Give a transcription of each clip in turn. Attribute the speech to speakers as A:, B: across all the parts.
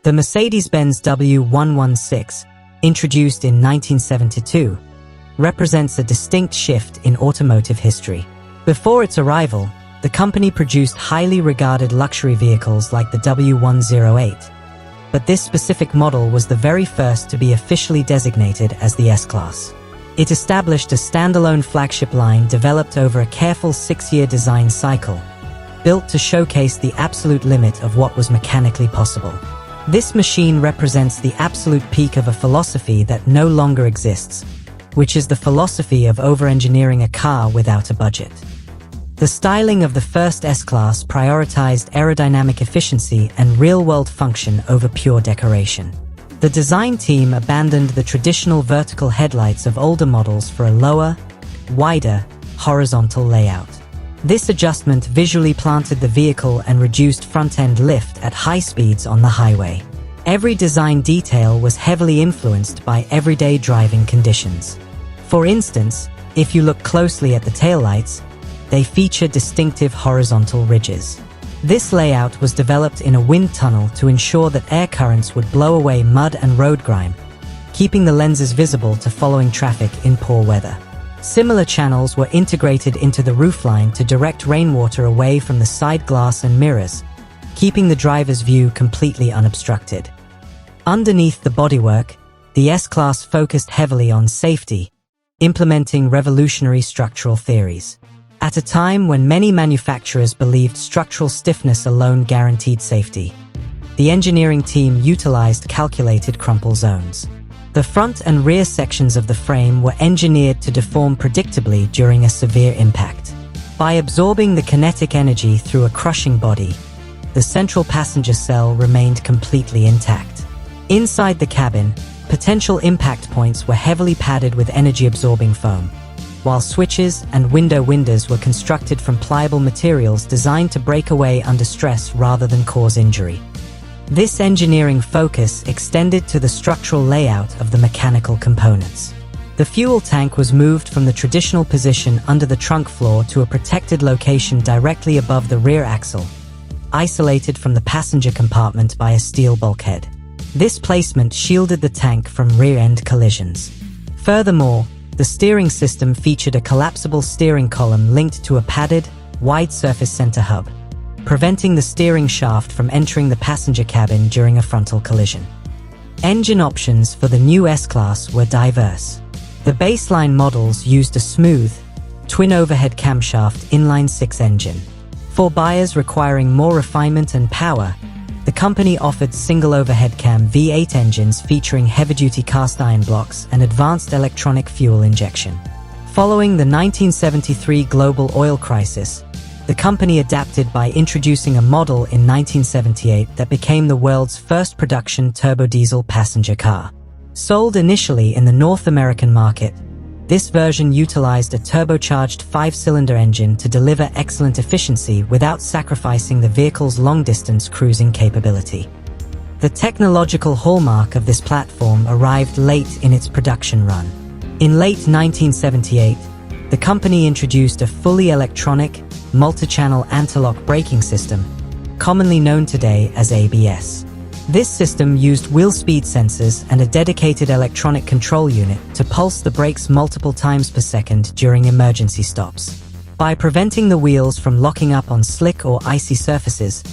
A: The Mercedes-Benz W116, introduced in 1972, represents a distinct shift in automotive history. Before its arrival, the company produced highly regarded luxury vehicles like the W108, but this specific model was the very first to be officially designated as the S-Class. It established a standalone flagship line developed over a careful 6-year design cycle, built to showcase the absolute limit of what was mechanically possible. This machine represents the absolute peak of a philosophy that no longer exists, which is the philosophy of over-engineering a car without a budget. The styling of the first S-Class prioritized aerodynamic efficiency and real-world function over pure decoration. The design team abandoned the traditional vertical headlights of older models for a lower, wider, horizontal layout. This adjustment visually planted the vehicle and reduced front-end lift at high speeds on the highway. Every design detail was heavily influenced by everyday driving conditions. For instance, if you look closely at the taillights, they feature distinctive horizontal ridges. This layout was developed in a wind tunnel to ensure that air currents would blow away mud and road grime, keeping the lenses visible to following traffic in poor weather. Similar channels were integrated into the roofline to direct rainwater away from the side glass and mirrors, keeping the driver's view completely unobstructed. Underneath the bodywork, the S-Class focused heavily on safety, implementing revolutionary structural theories. At a time when many manufacturers believed structural stiffness alone guaranteed safety, the engineering team utilized calculated crumple zones. The front and rear sections of the frame were engineered to deform predictably during a severe impact. By absorbing the kinetic energy through a crushing body, the central passenger cell remained completely intact. Inside the cabin, potential impact points were heavily padded with energy-absorbing foam, while switches and window windows were constructed from pliable materials designed to break away under stress rather than cause injury. This engineering focus extended to the structural layout of the mechanical components. The fuel tank was moved from the traditional position under the trunk floor to a protected location directly above the rear axle, isolated from the passenger compartment by a steel bulkhead. This placement shielded the tank from rear-end collisions. Furthermore, the steering system featured a collapsible steering column linked to a padded, wide-surface center hub, preventing the steering shaft from entering the passenger cabin during a frontal collision. Engine options for the new S-Class were diverse. The baseline models used a smooth, twin-overhead camshaft inline-six engine. For buyers requiring more refinement and power, the company offered single-overhead cam V8 engines featuring heavy-duty cast-iron blocks and advanced electronic fuel injection. Following the 1973 global oil crisis, the company adapted by introducing a model in 1978 that became the world's first production turbodiesel passenger car. Sold initially in the North American market, this version utilized a turbocharged 5-cylinder engine to deliver excellent efficiency without sacrificing the vehicle's long-distance cruising capability. The technological hallmark of this platform arrived late in its production run. In late 1978, the company introduced a fully electronic, multi-channel anti-lock braking system, commonly known today as ABS. This system used wheel speed sensors and a dedicated electronic control unit to pulse the brakes multiple times per second during emergency stops. By preventing the wheels from locking up on slick or icy surfaces,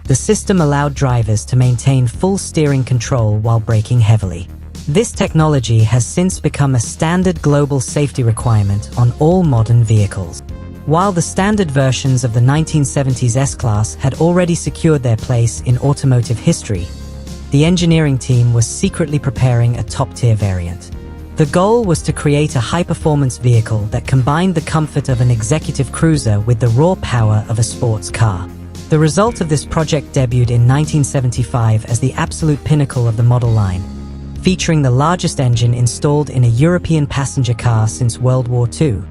A: the system allowed drivers to maintain full steering control while braking heavily. This technology has since become a standard global safety requirement on all modern vehicles. While the standard versions of the 1970s S-Class had already secured their place in automotive history, the engineering team was secretly preparing a top-tier variant. The goal was to create a high-performance vehicle that combined the comfort of an executive cruiser with the raw power of a sports car. The result of this project debuted in 1975 as the absolute pinnacle of the model line, featuring the largest engine installed in a European passenger car since World War II,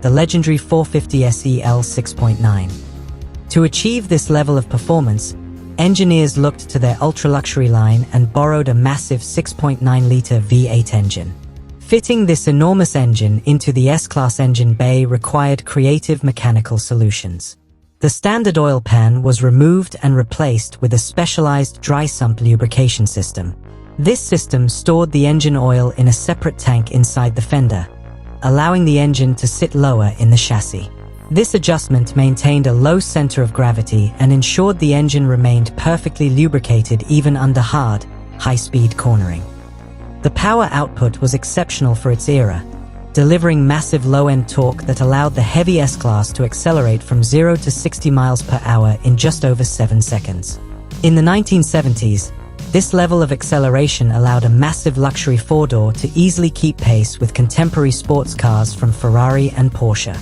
A: the legendary 450 SEL 6.9. To achieve this level of performance, engineers looked to their ultra-luxury line and borrowed a massive 6.9-liter V8 engine. Fitting this enormous engine into the S-Class engine bay required creative mechanical solutions. The standard oil pan was removed and replaced with a specialized dry sump lubrication system. This system stored the engine oil in a separate tank inside the fender, allowing the engine to sit lower in the chassis. This adjustment maintained a low center of gravity and ensured the engine remained perfectly lubricated even under hard, high-speed cornering. The power output was exceptional for its era, delivering massive low-end torque that allowed the heavy S-Class to accelerate from 0 to 60 miles per hour in just over 7 seconds. In the 1970s, this level of acceleration allowed a massive luxury four-door to easily keep pace with contemporary sports cars from Ferrari and Porsche.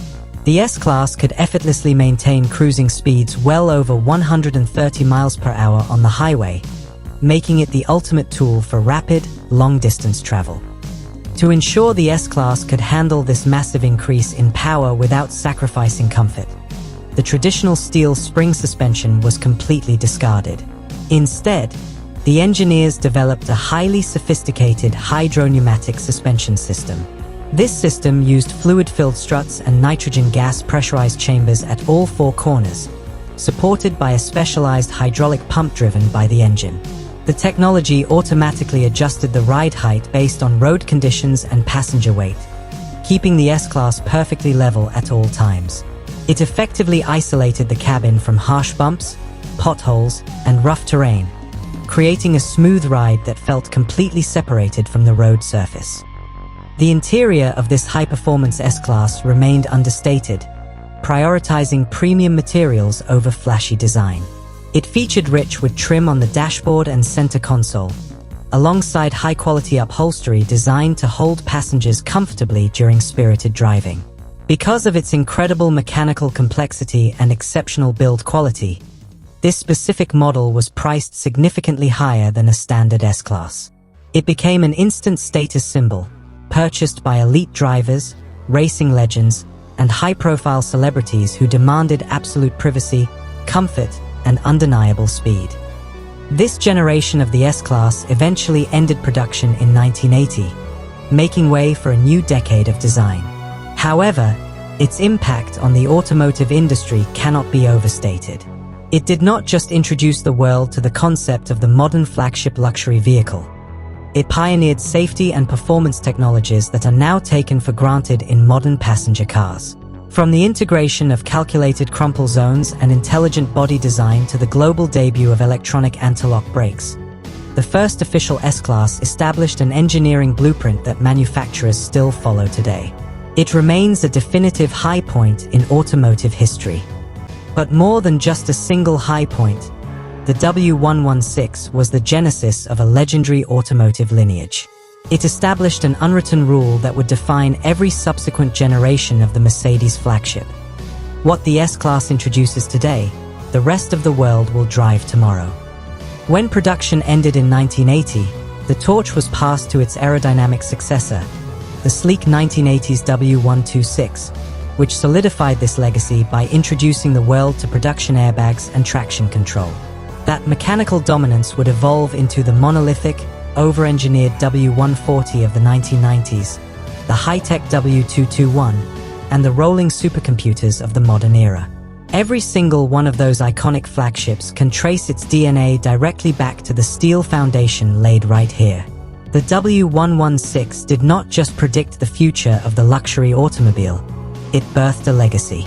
A: The S-Class could effortlessly maintain cruising speeds well over 130 miles per hour on the highway, making it the ultimate tool for rapid, long-distance travel. To ensure the S-Class could handle this massive increase in power without sacrificing comfort, the traditional steel spring suspension was completely discarded. Instead, the engineers developed a highly sophisticated hydropneumatic suspension system. This system used fluid-filled struts and nitrogen gas pressurized chambers at all four corners, supported by a specialized hydraulic pump driven by the engine. The technology automatically adjusted the ride height based on road conditions and passenger weight, keeping the S-Class perfectly level at all times. It effectively isolated the cabin from harsh bumps, potholes, and rough terrain, creating a smooth ride that felt completely separated from the road surface. The interior of this high-performance S-Class remained understated, prioritizing premium materials over flashy design. It featured rich wood trim on the dashboard and center console, alongside high-quality upholstery designed to hold passengers comfortably during spirited driving. Because of its incredible mechanical complexity and exceptional build quality, this specific model was priced significantly higher than a standard S-Class. It became an instant status symbol, purchased by elite drivers, racing legends, and high-profile celebrities who demanded absolute privacy, comfort, and undeniable speed. This generation of the S-Class eventually ended production in 1980, making way for a new decade of design. However, its impact on the automotive industry cannot be overstated. It did not just introduce the world to the concept of the modern flagship luxury vehicle. It pioneered safety and performance technologies that are now taken for granted in modern passenger cars. From the integration of calculated crumple zones and intelligent body design to the global debut of electronic anti-lock brakes, the first official S-Class established an engineering blueprint that manufacturers still follow today. It remains a definitive high point in automotive history. But more than just a single high point, the W116 was the genesis of a legendary automotive lineage. It established an unwritten rule that would define every subsequent generation of the Mercedes flagship. What the S-Class introduces today, the rest of the world will drive tomorrow. When production ended in 1980, the torch was passed to its aerodynamic successor, the sleek 1980s W126, which solidified this legacy by introducing the world to production airbags and traction control. That mechanical dominance would evolve into the monolithic, over-engineered W140 of the 1990s, the high-tech W221, and the rolling supercomputers of the modern era. Every single one of those iconic flagships can trace its DNA directly back to the steel foundation laid right here. The W116 did not just predict the future of the luxury automobile, it birthed a legacy.